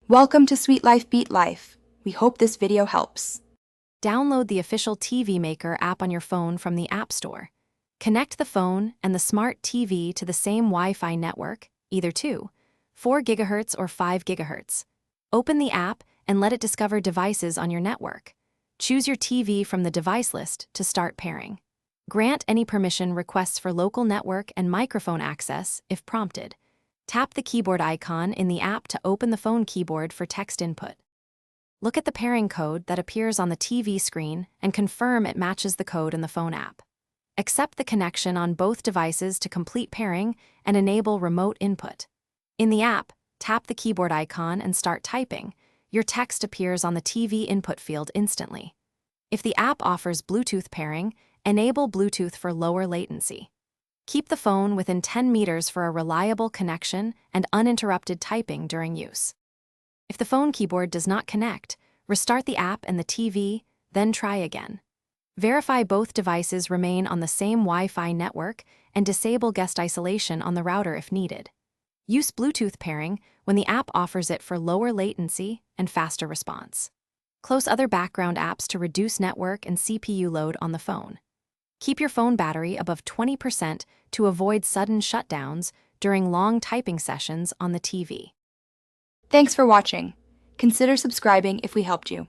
Welcome to Sweet Life Beat Life. We hope this video helps. Download the official TV Maker app on your phone from the App Store. Connect the phone and the smart TV to the same Wi-Fi network, either 4 GHz or 5 GHz. Open the app and let it discover devices on your network. Choose your TV from the device list to start pairing. Grant any permission requests for local network and microphone access if prompted. Tap the keyboard icon in the app to open the phone keyboard for text input. Look at the pairing code that appears on the TV screen and confirm it matches the code in the phone app. Accept the connection on both devices to complete pairing and enable remote input. In the app, tap the keyboard icon and start typing. Your text appears on the TV input field instantly. If the app offers Bluetooth pairing, enable Bluetooth for lower latency. Keep the phone within 10 meters for a reliable connection and uninterrupted typing during use. If the phone keyboard does not connect, restart the app and the TV, then try again. Verify both devices remain on the same Wi-Fi network and disable guest isolation on the router if needed. Use Bluetooth pairing when the app offers it for lower latency and faster response. Close other background apps to reduce network and CPU load on the phone. Keep your phone battery above 20% to avoid sudden shutdowns during long typing sessions on the TV. Thanks for watching. Consider subscribing if we helped you.